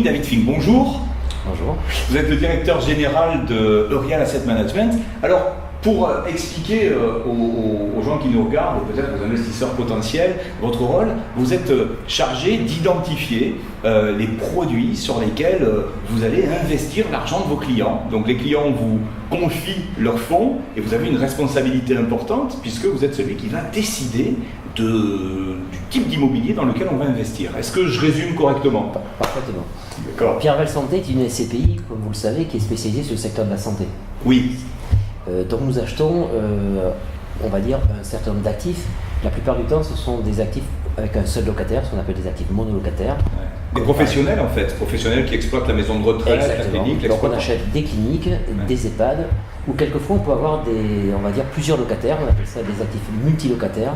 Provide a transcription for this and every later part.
David Fink, bonjour. Bonjour. Vous êtes le directeur général de Eurial Asset Management. Alors, pour expliquer aux gens qui nous regardent, et peut-être aux investisseurs potentiels, votre rôle, vous êtes chargé d'identifier les produits sur lesquels vous allez investir l'argent de vos clients. Donc les clients vous confient leurs fonds et vous avez une responsabilité importante puisque vous êtes celui qui va décider du type d'immobilier dans lequel on va investir. Est-ce que je résume correctement? Parfaitement. D'accord. Pierrevel Santé est une SCPI, comme vous le savez, qui est spécialisée sur le secteur de la santé. Oui. Donc nous achetons, on va dire, un certain nombre d'actifs. La plupart du temps, ce sont des actifs avec un seul locataire, ce qu'on appelle des actifs monolocataires. Des professionnels en fait, professionnels qui exploitent la maison de retraite, exactement. la clinique. Donc on achète des cliniques, des EHPAD, ou quelquefois on peut avoir on va dire plusieurs locataires, on appelle ça des actifs multilocataires,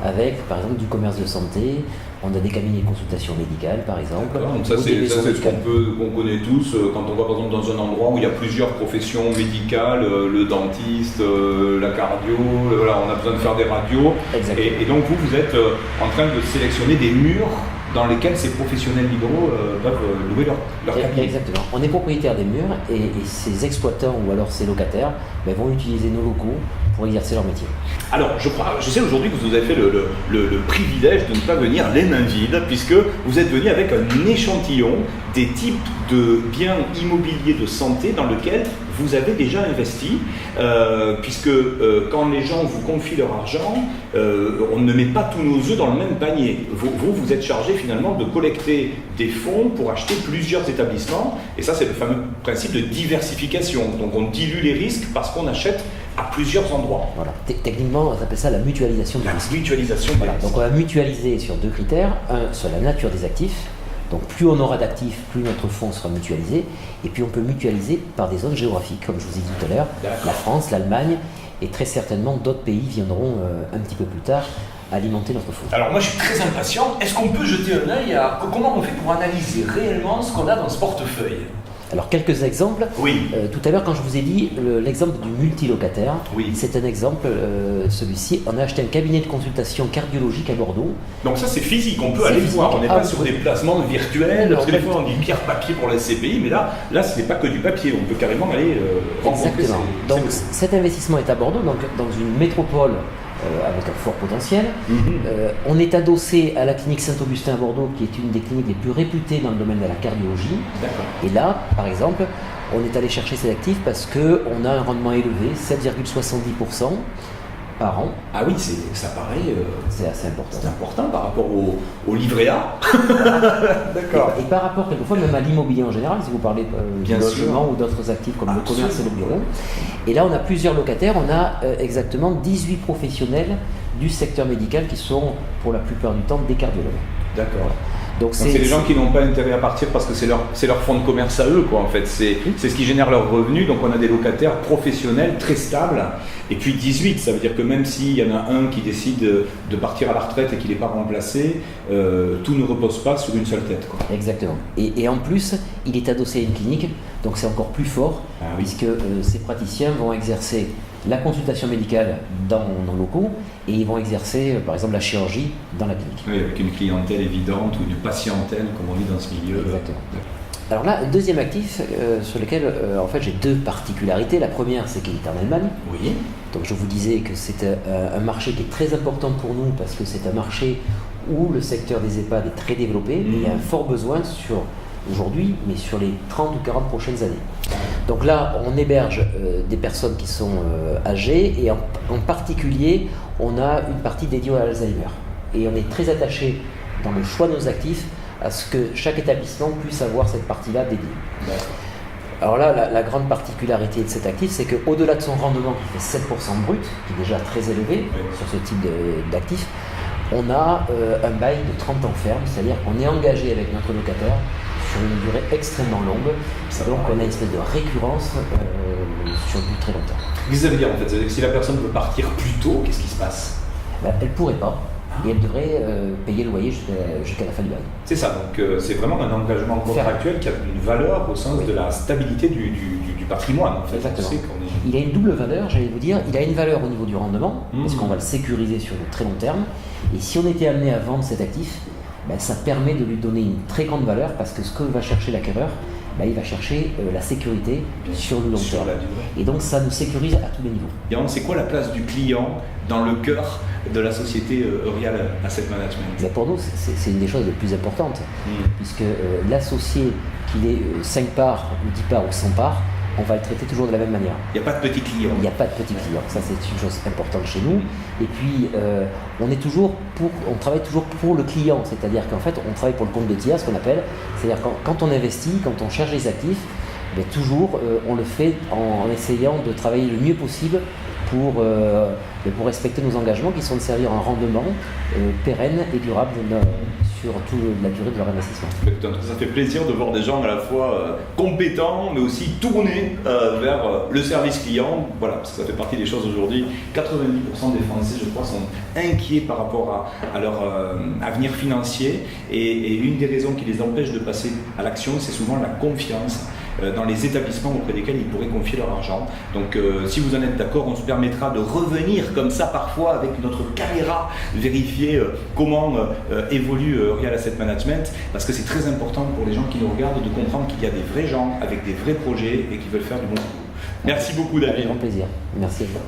avec par exemple du commerce de santé, on a des cabinets de consultation médicale par exemple. Donc ça c'est ce qu'on connaît tous quand on va par exemple dans un endroit où il y a plusieurs professions médicales, le dentiste, la cardio, voilà, on a besoin de faire des radios. Et donc vous êtes en train de sélectionner des murs dans lesquels ces professionnels libéraux peuvent louer leur cabinet. Exactement. On est propriétaire des murs et ces exploitants ou alors ces locataires vont utiliser nos locaux pour exercer leur métier. Alors, je sais aujourd'hui que vous avez fait le privilège de ne pas venir les mains vides, puisque vous êtes venu avec un échantillon des types de biens immobiliers de santé dans lesquels vous avez déjà investi, puisque quand les gens vous confient leur argent, on ne met pas tous nos œufs dans le même panier. Vous êtes chargé finalement de collecter des fonds pour acheter plusieurs établissements, et ça c'est le fameux principe de diversification. Donc on dilue les risques parce qu'on achète à plusieurs endroits. Voilà. Techniquement, on appelle ça la mutualisation du risque. Mutualisation. Voilà. Donc on va mutualiser sur deux critères. Un, sur la nature des actifs. Donc plus on aura d'actifs, plus notre fonds sera mutualisé. Et puis on peut mutualiser par des zones géographiques, comme je vous ai dit tout à l'heure. La France, l'Allemagne, et très certainement d'autres pays viendront un petit peu plus tard alimenter notre fonds. Alors moi je suis très impatient. Est-ce qu'on peut jeter un œil à comment on fait pour analyser réellement ce qu'on a dans ce portefeuille? Alors quelques exemples. Oui. Tout à l'heure quand je vous ai dit l'exemple du multilocataire, oui. C'est un exemple, celui-ci, on a acheté un cabinet de consultation cardiologique à Bordeaux. Donc ça c'est physique, on peut aller voir, on n'est pas sur des placements virtuels, parce que des fois on dit pierre papier pour la SCPI, mais là ce n'est pas que du papier, on peut carrément aller rencontrer. Exactement. Donc cet investissement est à Bordeaux, donc dans une métropole avec un fort potentiel. On est adossé à la clinique Saint-Augustin à Bordeaux, qui est une des cliniques les plus réputées dans le domaine de la cardiologie. Et là, par exemple, on est allé chercher ces actifs parce qu'on a un rendement élevé, 7,70% par an. Ah oui, ça paraît... c'est assez important. C'est important par rapport au livret A. D'accord. Et par rapport, quelquefois, même à l'immobilier en général, si vous parlez du logement ou d'autres actifs comme le commerce et le bureau. Et là, on a plusieurs locataires. On a exactement 18 professionnels du secteur médical qui sont, pour la plupart du temps, des cardiologues. D'accord. Donc c'est des gens qui n'ont pas intérêt à partir parce que c'est leur fonds de commerce à eux, quoi, en fait. C'est ce qui génère leurs revenus. Donc on a des locataires professionnels très stables. Et puis 18, ça veut dire que même s'il y en a un qui décide de partir à la retraite et qu'il n'est pas remplacé, tout ne repose pas sur une seule tête, quoi. Exactement. Et en plus, il est adossé à une clinique, donc c'est encore plus fort, puisque ces praticiens vont exercer la consultation médicale dans nos locaux et ils vont exercer par exemple la chirurgie dans la clinique. Oui, avec une clientèle évidente ou une patientèle comme on dit dans ce milieu. Exactement. Alors là, un deuxième actif sur lequel en fait j'ai deux particularités. La première, c'est qu'il est en Allemagne. Oui. Donc je vous disais que c'est un marché qui est très important pour nous parce que c'est un marché où le secteur des EHPAD est très développé et il y a un fort besoin aujourd'hui, mais sur les 30 ou 40 prochaines années. Donc là, on héberge des personnes qui sont âgées et en particulier, on a une partie dédiée à Alzheimer. Et on est très attaché dans le choix de nos actifs à ce que chaque établissement puisse avoir cette partie-là dédiée. Alors là, la grande particularité de cet actif, c'est qu'au-delà de son rendement qui fait 7% brut, qui est déjà très élevé sur ce type d'actif, on a un bail de 30 ans ferme, c'est-à-dire qu'on est engagé avec notre locataire sur une durée extrêmement longue. Donc on a une espèce de récurrence sur du très long terme. Qu'est-ce que ça veut dire en fait? C'est-à-dire que si la personne veut partir plus tôt, qu'est-ce qui se passe? Elle ne pourrait pas. Et elle devrait payer le loyer jusqu'à la fin du bail. C'est ça, donc c'est vraiment un engagement contractuel qui a une valeur au sens de la stabilité du patrimoine. En fait. Exactement. Il a une double valeur, j'allais vous dire. Il a une valeur au niveau du rendement, parce qu'on va le sécuriser sur le très long terme. Et si on était amené à vendre cet actif, ça permet de lui donner une très grande valeur parce que ce que va chercher l'acquéreur, il va chercher la sécurité sur le long terme. Et donc ça nous sécurise à tous les niveaux. Et c'est quoi la place du client dans le cœur de la société Eurial Asset Management? Pour nous, c'est une des choses les plus importantes, puisque l'associé, qu'il ait 5 parts, ou 10 parts ou 100 parts, on va le traiter toujours de la même manière. Il n'y a pas de petits clients. Il n'y a pas de petits clients. Ça, c'est une chose importante chez nous. Et puis, on travaille toujours pour le client. C'est-à-dire qu'en fait, on travaille pour le compte de tiers, ce qu'on appelle. C'est-à-dire quand on investit, quand on cherche des actifs, toujours, on le fait en essayant de travailler le mieux possible pour respecter nos engagements qui sont de servir un rendement pérenne et durable sur toute la durée de leur investissement. Ça fait plaisir de voir des gens à la fois compétents mais aussi tournés vers le service client. Voilà, parce que ça fait partie des choses aujourd'hui. 90% des Français, je crois, sont inquiets par rapport à leur avenir financier et une des raisons qui les empêche de passer à l'action, c'est souvent la confiance dans les établissements auprès desquels ils pourraient confier leur argent. Donc si vous en êtes d'accord, on se permettra de revenir comme ça parfois avec notre caméra, vérifier comment évolue Eurial Asset Management, parce que c'est très important pour les gens qui nous regardent de comprendre qu'il y a des vrais gens avec des vrais projets et qui veulent faire du bon boulot. Merci beaucoup David. Avec grand plaisir. Merci à vous.